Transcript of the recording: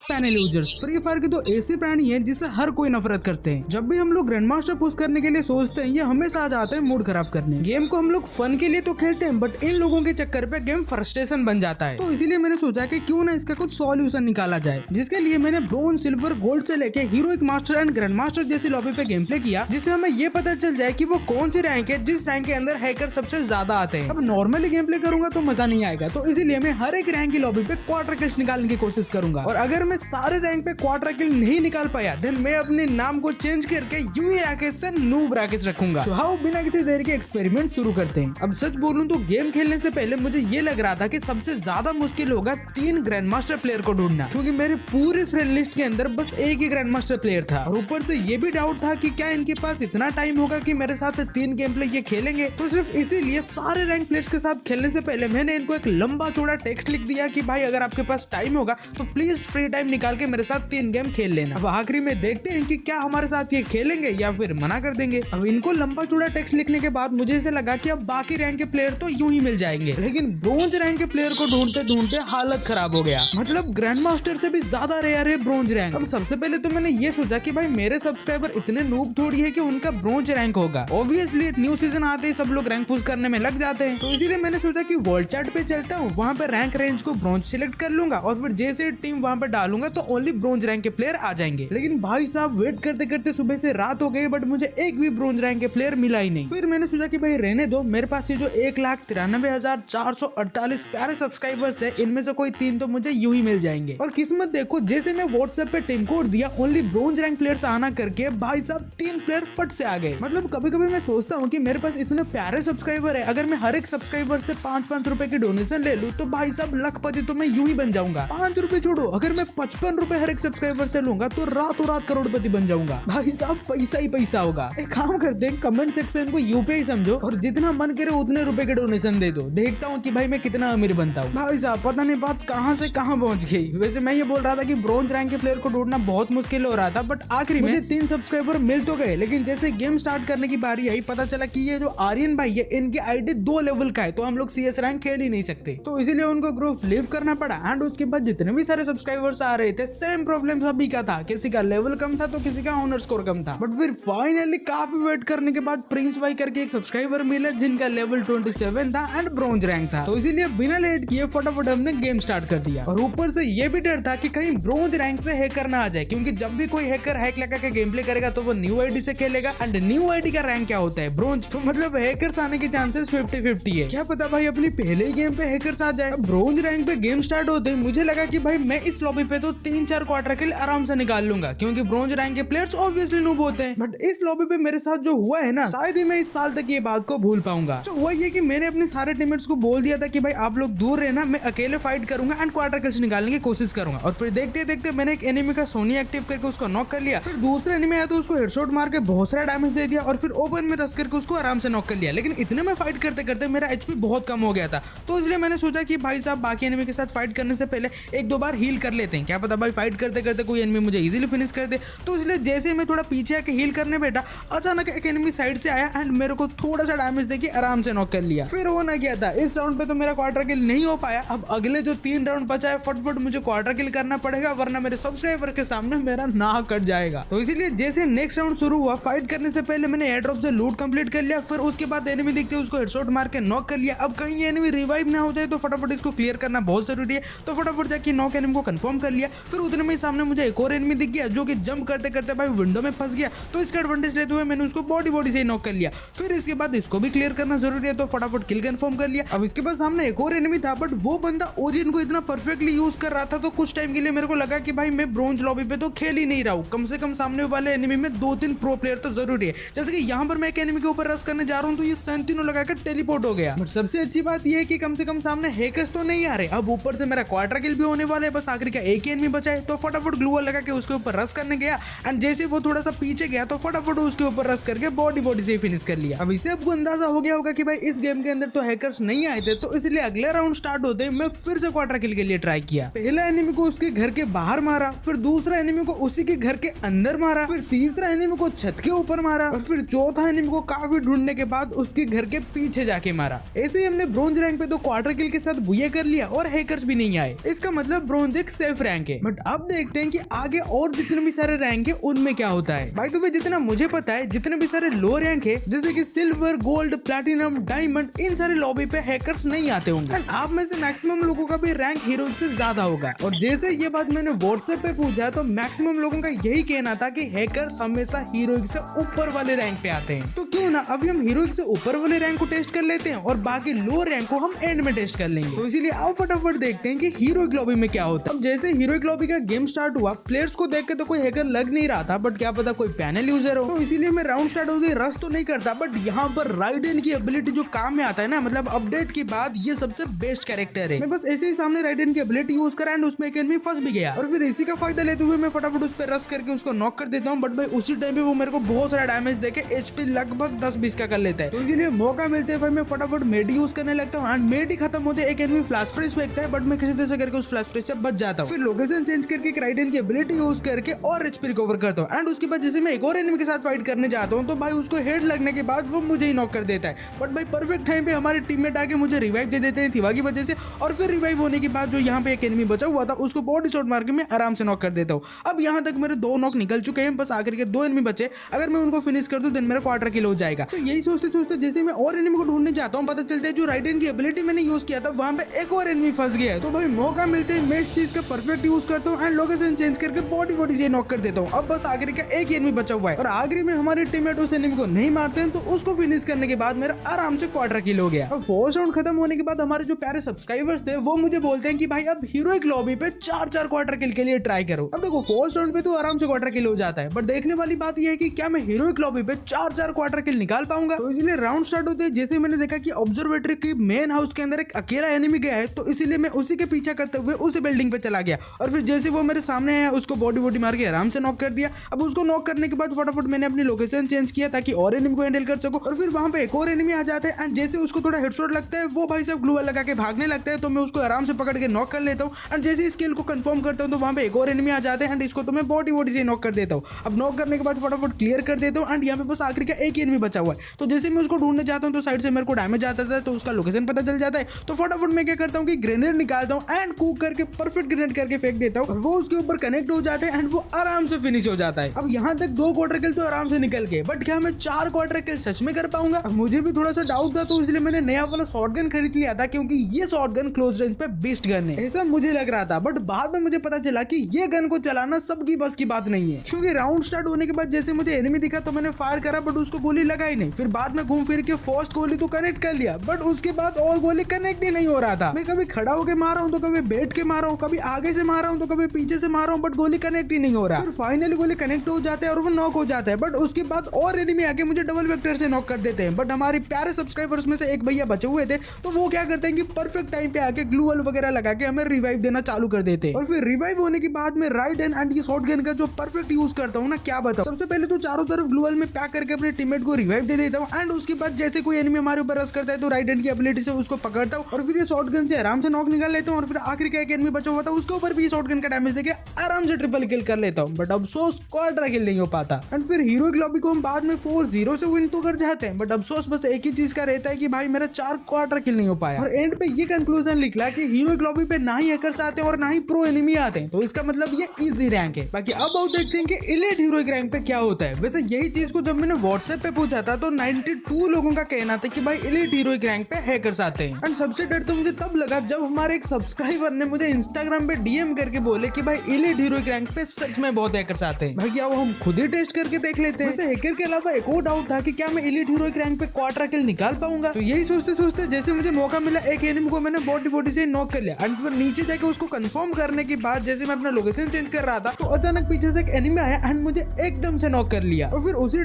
Panel users free fire की तो ऐसी प्राणी है जिससे हर कोई नफरत करते हैं। जब भी हम लोग ग्रैंड मास्टर पुश करने के लिए सोचते हैं ये हमेशा आ जाते हैं मूड खराब करने। गेम को हम लोग फन के लिए तो खेलते हैं बट इन लोगों के चक्कर पे गेम फ्रस्ट्रेशन बन जाता है। तो इसीलिए मैंने सोचा कि क्यों ना इसका कुछ सॉल्यूशन निकाला जाए, जिसके लिए मैंने ब्रोंज, सिल्वर, गोल्ड से लेके heroic master and grand master जैसी लॉबी पे गेम प्ले किया, जिससे हमें ये पता चल जाए कि वो कौन सी रैंक है जिस रैंक के अंदर हैकर सबसे ज्यादा आते हैं। अब नॉर्मली गेम प्ले करूंगा तो मजा नहीं आएगा, तो इसीलिए मैं हर एक रैंक की लॉबी पे क्वार्टर किल्स निकालने की कोशिश करूंगा। और अगर मैं सारे रैंक पे क्वार्टर किल नहीं निकाल पाया देन मैं अपने नाम को चेंज करके यूए राकेश से नूब राकेश रखूंगा। तो आओ बिना किसी देर के एक्सपेरिमेंट शुरू करते हैं। अब सच बोलूं तो गेम खेलने से पहले मुझे ये लग रहा था कि सबसे ज्यादा मुश्किल होगा 3 ग्रैंड मास्टर प्लेयर को ढूंढना, क्योंकि मेरे पूरी फ्रेंड लिस्ट के अंदर बस एक ही ग्रैंड मास्टर प्लेयर था। और ऊपर से ये भी डाउट था कि क्या इनके पास इतना टाइम होगा कि मेरे साथ 3 गेम प्ले ये खेलेंगे। तो सिर्फ इसीलिए सारे रैंक प्लेयर्स के साथ खेलने से पहले मैंने इनको एक लंबा चौड़ा टेक्स्ट लिख दिया कि भाई अगर आपके पास टाइम होगा तो प्लीज फ्री टाइम निकाल के मेरे साथ 3 गेम खेल लेना। अब आखिरी में देखते हैं कि क्या हमारे साथ ये खेलेंगे या फिर मना कर देंगे। अब इनको लंबा चौड़ा टेक्स्ट लिखने के बाद मुझे ऐसे लगा कि अब बाकी रैंक के प्लेयर तो यूं ही मिल जाएंगे, लेकिन ब्रोंज रैंक के प्लेयर को ढूंढते ढूंढते हालत खराब हो गया। मतलब ग्रैंड मास्टर से भी ज्यादा रेयर है ब्रोंज रैंक। अब सबसे पहले तो मैंने ये सोचा कि भाई मेरे सब्सक्राइबर इतने नूब थोड़ी है कि उनका ब्रोंज रैंक होगा। ऑब्वियसली न्यू सीजन आते ही सब लोग रैंक पुश करने में लग जाते हैं, तो इसीलिए मैंने सोचा कि वर्ल्ड चैट पे चलता हूँ, वहाँ पे रैंक रेंज को ब्रोंज सिलेक्ट कर लूंगा और फिर जैसे टीम वहाँ पे डालूंगा तो ओनली ब्रोंज रैंक के प्लेयर आ जाएंगे। लेकिन भाई साहब वेट करते करते सुबह से रात हो गई बट मुझे एक भी ब्रोंज रैंक के प्लेयर मिला ही नहीं। फिर मैंने सोचा कि भाई रहने दो, मेरे पास ये जो 1,93,448 प्यारे सब्सक्राइबर्स है इनमें से कोई 3 तो मुझे यूं ही मिल जाएंगे। और किस्मत देखो जैसे मैं व्हाट्सएप पे टीम कोड दिया ओनली ब्रोंज रैंक प्लेयर्स आना करके भाई साहब 3 प्लेयर फट से आ गए। मतलब कभी कभी मैं सोचता हूँ कि मेरे पास इतने प्यारे सब्सक्राइबर है, अगर मैं हर एक सब्सक्राइबर से 5-5 रुपए की डोनेशन ले लूँ तो भाई साहब लखपति तो मैं यूं ही बन जाऊंगा। 5 रुपए छोड़ो, अगर मैं 55 रुपए हर एक सब्सक्राइबर से लूंगा तो रातों रात करोड़पति बन जाऊंगा। भाई साहब पैसा ही पैसा होगा। एक काम करते हैं कमेंट सेक्शन को यूपीआई समझो और जितना मन करे उतने रुपए के डोनेशन दे दो, देखता हूँ कि भाई मैं कितना अमीर बनता हूँ। भाई साहब पता नहीं बात कहाँ से कहाँ पहुंच गई। वैसे मैं ये बोल रहा था कि ब्रोंज रैंक के प्लेयर को ढूंढना बहुत मुश्किल हो रहा था बट आखिरी में 3 सब्सक्राइबर मिल तो गए। लेकिन जैसे गेम स्टार्ट करने की बारी आई पता चला कि ये जो आर्यन भाई है इनकी आईडी 2 लेवल का है, तो हम लोग सीएस रैंक खेल ही नहीं सकते, तो इसीलिए उनको ग्रुप लीव करना पड़ा। एंड उसके बाद जितने भी सारे सब्सक्राइबर्स आ रहे थे सेम प्रॉब्लम सभी का था, किसी का लेवल कम था तो किसी का ऑनर स्कोर कम था। बट फिर फाइनली काफी वेट करने के बाद प्रिंस भाई करके एक सब्सक्राइबर मिले जिनका लेवल 27 था एंड ब्रोंज रैंक था, तो इसीलिए बिना लेट किए फटाफट हमने गेम स्टार्ट कर दिया। और ऊपर से ये भी डर था कि कहीं ब्रोंज रैंक से हैकर ना आ जाए, क्योंकि जब भी कोई हैकर हैक लगा के गेम प्ले करेगा तो वो न्यू आईडी से खेलेगा एंड न्यू आईडी का रैंक क्या होता है ब्रोंज, तो मतलब हैकर्स आने के चांसेस 50-50 है। क्या पता भाई अपनी पहले ही गेम पे हैकर्स आ जाए। ब्रोंज रैंक पे गेम स्टार्ट होते मुझे लगा कि भाई मैं इस लॉबी पे तो 3-4 क्वार्टर किल आराम से निकाल लूंगा, क्योंकि ब्रोंज रैंक के प्लेयर्स ऑब्वियसली नूब होते हैं। बट इस लॉबी पे मेरे साथ जो हुआ है ना, शायद ही मैं इस साल तक ये बात को भूल पाऊंगा। तो हुआ ये कि मैंने अपने सारे टीममेट्स को बोल दिया था कि भाई आप लोग दूर रहना, मैं अकेले फाइट करूंगा एंड क्वार्टर किल्स निकालने की कोशिश करूंगा। और फिर देखते देखते मैंने एक एनिमी का सोनी एक्टिव करके उसको नॉक कर लिया। फिर दूसरे एनिमी आया तो उसको हेडशॉट मार के बहुत सारा डैमेज दे दिया और फिर ओपन में रश करके उसको आराम से नॉक कर लिया। लेकिन इतने में फाइट करते करते मेरा एचपी बहुत कम हो गया था, तो इसलिए मैंने सोचा कि भाई साहब बाकी एनिमी के साथ फाइट करने से पहले 1-2 बार हील कर लेते हैं, क्या पता भाई फाइट करते करते कोई एनिमी मुझे इजीली फिनिश कर दे। तो इसलिए जैसे ही मैं थोड़ा पीछे आके हील करने बैठा अचानक एक एनिमी साइड से आया एंड मेरे को थोड़ा सा डैमेज देके आराम से नॉक कर लिया। फिर वो ना किया था इस राउंड पे तो मेरा क्वार्टर किल नहीं हो पाया। अब अगले जो 3 राउंड बचा है फटफट मुझे क्वार्टर किल करना पड़ेगा, वरना मेरे सब्सक्राइबर के सामने मेरा नाक कट जाएगा। तो इसीलिए जैसे नेक्स्ट राउंड शुरू हुआ फाइट करने से पहले मैंने एयर ड्रॉप से लूट कंप्लीट कर लिया। फिर उसके बाद एनिमी दिखते उसको हेडशॉट मार के नॉक कर लिया। अब कहीं एनिमी रिवाइव ना हो जाए तो फटाफट इसको क्लियर करना बहुत जरूरी है, तो फटाफट जाके नॉक एनिमी को कंफर्म कर लिया। फिर उतने में सामने मुझे एक और एनिमी दिख गया जो कि जंप करते करते भाई विंडो में फंस गया, तो इसका एडवांटेज लेते हुए मैंने उसको बॉडी से ही नॉक कर लिया। फिर इसके बाद इसको भी क्लियर करना जरूरी है, तो फटाफट किल कंफर्म कर लिया। अब इसके बाद सामने एक और एनिमी था बट वो बंदा ओरियन को इतना परफेक्टली यूज कर रहा था तो कुछ टाइम के लिए मेरे को लगा कि भाई मैं ब्रोंज लॉबी पे तो खेल ही नहीं रहा हूँ, कम से कम सामने वाले एनिमी में 2-3 प्रो प्लेयर तो जरूरी है। जैसे कि यहाँ पर मैं एक एनिमी के ऊपर रश करने जा रहा हूँ तो ये सेंटिनो लगाकर टेलीपोर्ट हो गया। बट सबसे अच्छी बात यह है कि कम से कम सामने हैकर्स तो नहीं आ रहे। अब ऊपर से मेरा क्वार्टर किल भी होने वाला है, बस आखिरी का एक ही एनिमी बचा है, तो फटाफट ग्लू वॉल लगा के उसके ऊपर रश करने गया एंड जैसे वो थोड़ा सा पीछे गया तो फटाफट उसके ऊपर रश करके बॉडी से फिनिश कर लिया। अब इसे आपको अंदाजा हो गया होगा कि भाई इस गेम के अंदर तो हैकर्स नहीं आए थे, तो इसलिए अगले राउंड स्टार्ट होते मैं फिर से क्वार्टर किल के लिए ट्राई किया। पहला एनिमी को उसके घर के बाहर मारा, फिर दूसरा एनिमी को उसी के घर के अंदर मारा, फिर तीसरा एनिमी को छत के ऊपर मारा और फिर चौथा एनिमी को काफी ढूंढने के बाद उसके घर के पीछे जाके मारा। ऐसे ही हमने ब्रोंज रैंक पे तो क्वार्टर किल के साथ बुया कर लिया और हैकर्स भी नहीं आए। इसका मतलब ब्रोंज एक सेफ रैंक है। बट अब देखते हैं कि आगे और जितने भी सारे रैंक है उनमें क्या होता है। भाई तो जितना मुझे पता है जितने भी सारे लो रैंक है जैसे कि सिल्वर, गोल्ड, प्लैटिनम, डायमंड, इन सारे लॉबी पे हैकर्स नहीं आते होंगे। एंड आप में से मैक्सिमम लोगों का भी रैंक हीरोइक से ज्यादा होगा। और जैसे ये बात मैंने व्हाट्सएप पे पूछा तो मैक्सिमम लोगों का यही कहना था कि हैकर्स हमेशा हीरोइक से ऊपर वाले रैंक पे आते हैं। तो क्यों ना अभी हम हीरोइक से ऊपर वाले रैंक को टेस्ट कर लेते हैं और बाकी लो रैंक को हम एंड में टेस्ट कर लेंगे। तो इसीलिए आओ फटाफट देखते हैं कि हीरोइक लॉबी में क्या होता है। अब जैसे हीरोइक लॉबी का गेम स्टार्ट हुआ, प्लेयर्स को देख के तो कोई हैकर लग नहीं रहा था, बट क्या पता कोई पैनल यूजर हो। तो इसीलिए मैं राउंड स्टार्ट होते रश तो नहीं करता, बट यहाँ पर राइडेन की एबिलिटी जो काम में आता है ना, मतलब अपडेट के बाद ये सबसे बेस्ट कैरेक्टर है। मैं बस ऐसे ही सामने राइडेन की एबिलिटी यूज करा एंड उसमें एक एनिमी फंस भी गया और फिर इसी का फायदा लेते हुए मैं फटाफट उस पर रश करके उसको नॉक कर देता हूँ। बट भाई उसी टाइम पे वो मेरे को बहुत सारा डैमेज देके एचपी लगभग 10-20 का कर लेता है। तो इसीलिए मौका मिलते हुए मैं फटाफट मेडी यूज करने लगता हूँ एंड मेडी खत्म होते एक एनिमी फ्लैश फ्रेश फेंकता है, बट मैं किसी तरह से करके उस फ्लैश फ्रेश से बच जाता हूँ। फिर लोकेशन चेंज करके राइडेन की एबिलिटी यूज करके और एचपी रिकवर करता हूँ एंड उसके बाद जैसे मैं एक और एनिमी के साथ फाइट करने जाता हूँ तो भाई उसको हेड लगने के बाद वो मुझे ही नॉक कर देता है। बट भाई परफेक्ट टाइम पे हमारे टीममेट आके मुझे रिवाइव दे देते हैं थिवा की वजह से। और फिर रिवाइव होने के बाद जो यहाँ पे एक एनिमी बचा हुआ था उसको बॉडी शॉट मार के मैं आराम से नॉक कर देता हूँ। अब यहाँ तक मेरे 2 नॉक निकल चुके हैं, बस आखिर के 2 एनिमी बचे। अगर मैं उनको फिनिश कर दूं देन मेरा क्वार्टर किल हो जाएगा। तो यही सोचते सोचते जैसे मैं और एनिमी को ढूंढने जाता हूँ, पता चलता है जो राइडेन की एबिलिटी मैंने यूज किया था वहाँ पे एक और एनिमी फंस गया है। तो भाई मौका मिलते ही मैं इस चीज का परफेक्ट यूज करता हूँ एंड लोकेशन चेंज करके बॉडी से नॉक कर देता हूँ। अब बस आखिर का एक एनिमी बचा हुआ है और आखिर में हमारे टीममेट उस एनिमी को नहीं मारते हैं, तो उसको फिनिश करने के बाद मेरा आराम से क्वार्टर किल हो गया। और फर्स्ट राउंड खत्म होने के बाद हमारे जो प्यारे सब्सक्राइबर्स थे वो मुझे बोलते हैं कि भाई अब हीरोइक लॉबी पे 4-4 क्वार्टर किल के लिए ट्राई करो। अब देखो फर्स्ट राउंड पे तो आराम से क्वार्टर किल हो जाता है, बट देखने वाली बात यह है कि क्या मैं हीरोइक लॉबी पे 4-4 क्वार्टर किल निकाल पाऊंगा। तो इसलिए राउंड स्टार्ट होते हैं जैसे मैंने देखा कि ऑब्जर्वेटरी की मेन हाउस के अंदर एक अकेला एनिमी गया है, तो इसीलिए मैं उसी के पीछा करते हुए उस बिल्डिंग पे चला गया और फिर जैसे वो मेरे सामने है उसको बॉडी मार के आराम से नॉक कर दिया। अब उसको नॉक करने के बाद फटाफट मैंने अपनी लोकेशन चेंज किया ताकि और एनिमी को हैंडल कर सकूं। और फिर वहां पे एक और एनिमी आ जाते हैं एंड जैसे उसको थोड़ा हेडशॉट लगता है वो भाई साहब ग्लू वॉल लगा के भागने लगता है, तो मैं उसको आराम से पकड़ के नॉक कर लेता हूँ। एंड जैसे इस किल को कंफर्म करता हूँ तो वहां पे एक और एनिमी आ जाते हैं एंड इसको तो मैं बॉडी से नॉक कर देता हूँ। अब नॉक करने के बाद फटाफट क्लियर कर देता हूँ एंड यहाँ पे बस आखिर का एक एनिमी बचा हुआ है। तो जैसे मैं उसको ढूंढने जाता हूँ तो साइड से मेरे को डैमेज आता था, तो उसका लोकेशन पता चल जाता है। तो फटाफट मैं क्या करता हूँ कि ग्रेनेड निकालता हूँ एंड कूक करके परफेक्ट ग्रेनेड करके फेंक देता हूँ और वो उसके ऊपर कनेक्ट हो जाते हैं एंड वो आराम से फिनिश हो जाता है। अब यहाँ तक 2 क्वार्टर किल तो आराम से निकल गए, बट क्या मैं 4 क्वार्टर किल सच में कर पाऊंगा? अब मुझे भी थोड़ा सा डाउट था, तो इसलिए मैंने नया वाला शॉटगन खरीद लिया था क्योंकि ये शॉटगन क्लोज रेंज पे बेस्ट गन है, ऐसा मुझे लग रहा था। बट बाद में मुझे पता चला कि ये गन को चलाना सबकी बस की बात नहीं है, क्योंकि राउंड स्टार्ट होने के बाद जैसे मुझे एनिमी दिखा तो मैंने फायर करा बट उसको गोली लगा ही नहीं। फिर बाद में घूम फिर के फर्स्ट गोली तो कनेक्ट कर लिया, बट उसके बाद और गोली कनेक्ट ही नहीं हो रहा था। मैं कभी खड़ा होकर मार रहा हूँ तो कभी बैठ के मार रहा हूँ, कभी आगे से मार रहा हूँ तो कभी पीछे से मार रहा हूँ, बट गोली कनेक्ट ही नहीं हो रहा। फिर फाइनली गोली कनेक्ट हो जाता है और वो नॉक हो जाता है, बट उसके बाद और एनिमी आके मुझे डबल वेक्टर से नॉक कर देते हैं। बट हमारे प्यारे सब्सक्राइबर्स में से एक भैया बचे हुए थे, तो वो क्या करते हैं कि परफेक्ट टाइम पे आके ग्लू वॉल वगैरह लगा के हमें रिवाइव देना चालू कर देते हैं। और फिर रिवाइव होने के बाद में राइडेन एंड ये शॉटगन का जो परफेक्ट यूज करता हूँ ना, क्या बताऊं। सबसे पहले तो चारों तरफ ग्लू वॉल में पैक करके अपने टीममेट को रिवाइव दे देता हूँ एंड उसके बाद जैसे कोई एनिमी हमारे ऊपर रश करता है तो राइडेन की एबिलिटी से उसको पकड़ता हूँ और फिर ये शॉटगन से आराम से नॉक निकाल लेता हूँ। और फिर आखिर का एक एनिमी बचा हुआ था उसके ऊपर भी शॉटगन का डैमेज देके आराम से ट्रिपल किल कर लेता हूँ, बट अफसोस क्वार्टर किल नहीं हो पाता। एंड फिर हीरोइक लॉबी को हम बाद में 4-0 से विन तो कर जाते हैं, बट अफसोस बस एक ही चीज का रहता है कि भाई मेरा 4 क्वार्टर किल नहीं हो पाया। और एंड पे ये कंक्लूजन निकला कि हीरोइक लॉबी पे ना ही हैकर्स आते हैं और ना ही प्रो एनिमी आते हैं, तो इसका मतलब ये इजी रैंक है। बाकी अब आओ देखते हैं कि एलीट हीरोइक रैंक पे क्या होता है। वैसे यही चीज को जब मैंने व्हाट्सएप पे पूछा था तो 92 लोगों का कहना था कि भाई एलीट हीरोइक रैंक पे हैकर्स आते हैं। एंड सबसे डर तो मुझे तब लगा जब हमारे एक सब्सक्राइबर ने मुझे इंस्टाग्राम पे डीएम करके बोले कि भाई एलीट हीरोइक रैंक पे सच में बहुत हैकर्स आते हैं। भाई क्या वो हम खुद ही टेस्ट करके देख लेते हैं। वैसे हैकर के अलावा एक और डाउट था कि क्या मैं एलीट हीरोइक रैंक पे क्वार्टर किल निकाल पाऊंगा। तो यही सोचते सोचते जैसे मुझे मौका मिला एक एनिमी को मैंने बॉडी से नॉक कर लिया एंड फिर नीचे जाके उसको कंफर्म करने के बाद जैसे मैं अपना लोकेशन चेंज कर रहा था तो अचानक पीछे से एक एनिमी आया एंड मुझे एकदम से नॉक कर लिया। और फिर उसी